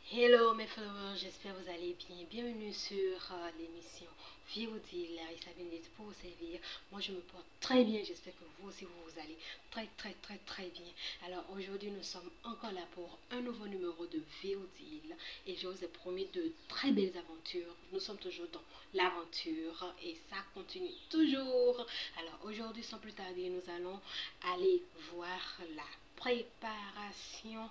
Hello mes followers, j'espère que vous allez bien. Bienvenue sur l'émission VOD, Larissa Benedicte pour vous servir. Moi je me porte très bien, j'espère que vous aussi vous allez très bien. Alors aujourd'hui nous sommes encore là pour un nouveau numéro de VOD et je vous ai promis de très belles aventures. Nous sommes toujours dans l'aventure et ça continue toujours. Alors aujourd'hui sans plus tarder nous allons aller voir la préparation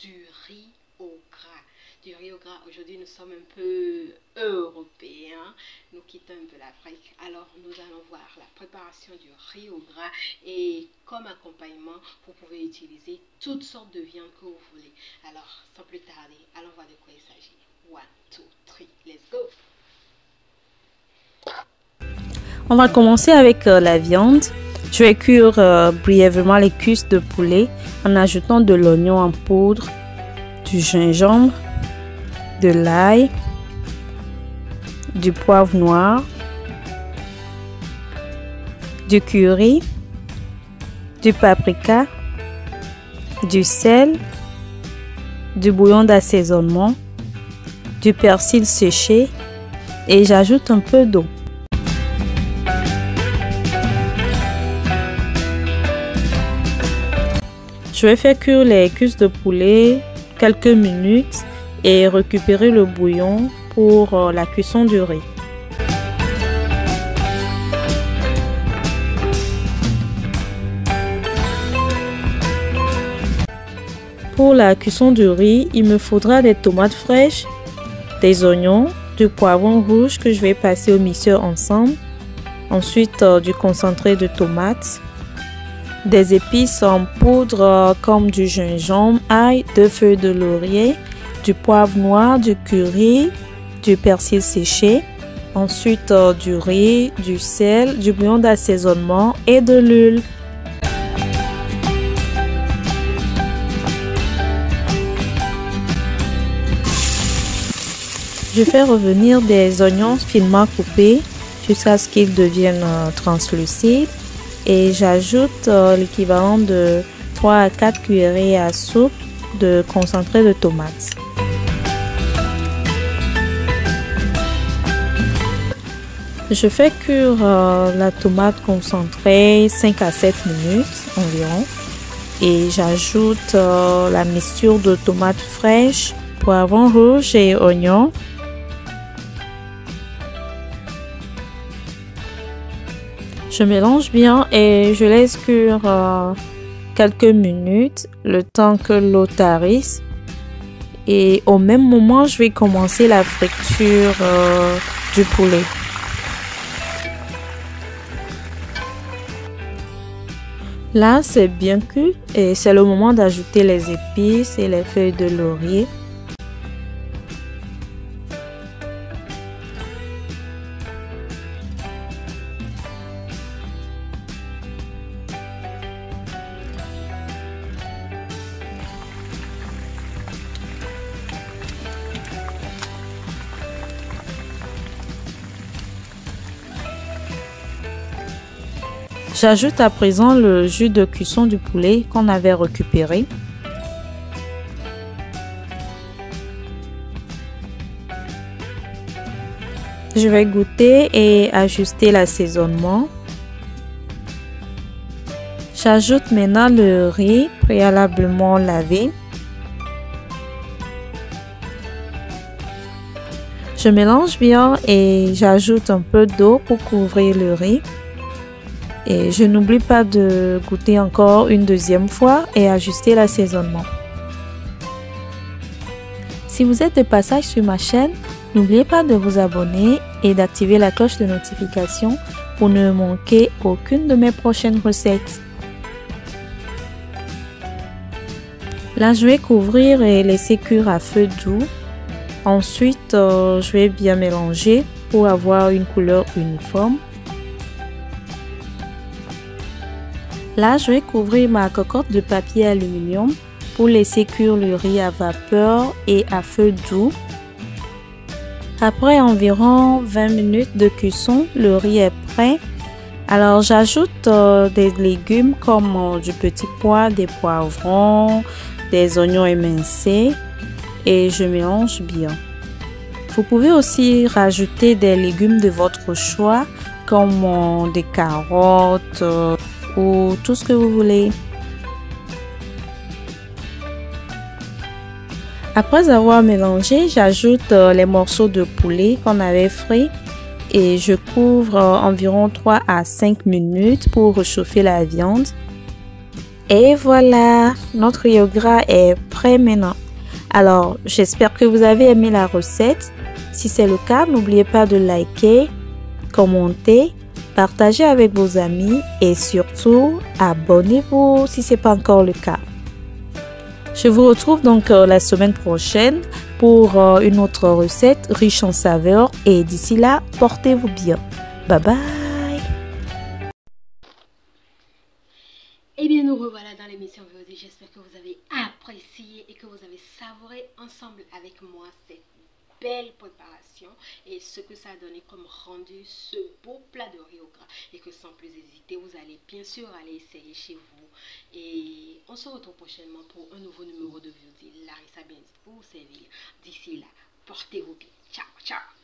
du riz au gras. Du riz au gras. Aujourd'hui, nous sommes un peu européens. Nous quittons un peu l'Afrique. Alors, nous allons voir la préparation du riz au gras. Et comme accompagnement, vous pouvez utiliser toutes sortes de viandes que vous voulez. Alors, sans plus tarder, allons voir de quoi il s'agit. 1, 2, 3, let's go! On va commencer avec la viande. Je vais cuire brièvement les cuisses de poulet en ajoutant de l'oignon en poudre, du gingembre, de l'ail, du poivre noir, du curry, du paprika, du sel, du bouillon d'assaisonnement, du persil séché et j'ajoute un peu d'eau. Je vais faire cuire les cuisses de poulet quelques minutes et récupérer le bouillon pour la cuisson du riz. Pour la cuisson du riz, il me faudra des tomates fraîches, des oignons, du poivron rouge que je vais passer au mixeur ensemble, ensuite du concentré de tomates, des épices en poudre comme du gingembre, ail, 2 feuilles de laurier, du poivre noir, du curry, du persil séché, ensuite du riz, du sel, du bouillon d'assaisonnement et de l'huile. Je fais revenir des oignons finement coupés jusqu'à ce qu'ils deviennent translucides. Et j'ajoute l'équivalent de 3 à 4 cuillerées à soupe de concentré de tomates. Je fais cuire la tomate concentrée 5 à 7 minutes environ. Et j'ajoute la mixture de tomates fraîches, poivron rouge et oignons. Je mélange bien et je laisse cuire quelques minutes, le temps que l'eau tarisse. Et au même moment, je vais commencer la friture du poulet. Là, c'est bien cuit et c'est le moment d'ajouter les épices et les feuilles de laurier. J'ajoute à présent le jus de cuisson du poulet qu'on avait récupéré. Je vais goûter et ajuster l'assaisonnement. J'ajoute maintenant le riz préalablement lavé. Je mélange bien et j'ajoute un peu d'eau pour couvrir le riz. Et je n'oublie pas de goûter encore une deuxième fois et ajuster l'assaisonnement. Si vous êtes de passage sur ma chaîne, n'oubliez pas de vous abonner et d'activer la cloche de notification pour ne manquer aucune de mes prochaines recettes. Là, je vais couvrir et laisser cuire à feu doux. Ensuite, je vais bien mélanger pour avoir une couleur uniforme. Là, je vais couvrir ma cocotte de papier aluminium pour laisser cuire le riz à vapeur et à feu doux. Après environ 20 minutes de cuisson, le riz est prêt. Alors, j'ajoute des légumes comme du petit pois, des poivrons, des oignons émincés et je mélange bien. Vous pouvez aussi rajouter des légumes de votre choix comme des carottes ou tout ce que vous voulez. Après avoir mélangé, j'ajoute les morceaux de poulet qu'on avait frits et je couvre environ 3 à 5 minutes pour réchauffer la viande. Et voilà, notre riz au gras est prêt maintenant. Alors, j'espère que vous avez aimé la recette. Si c'est le cas, n'oubliez pas de liker, commenter, partager avec vos amis et surtout, abonnez-vous si ce n'est pas encore le cas. Je vous retrouve donc la semaine prochaine pour une autre recette riche en saveurs et d'ici là, portez-vous bien. Bye bye! Eh bien, nous revoilà dans l'émission VOD. J'espère que vous avez apprécié et que vous avez savouré ensemble avec moi cette belle préparation et ce que ça a donné comme rendu ce beau plat de riz au gras. Et que sans plus hésiter, vous allez bien sûr aller essayer chez vous. Et on se retrouve prochainement pour un nouveau numéro de VOD. Larissa Benz pour vous servir. D'ici là, portez-vous bien. Ciao, ciao!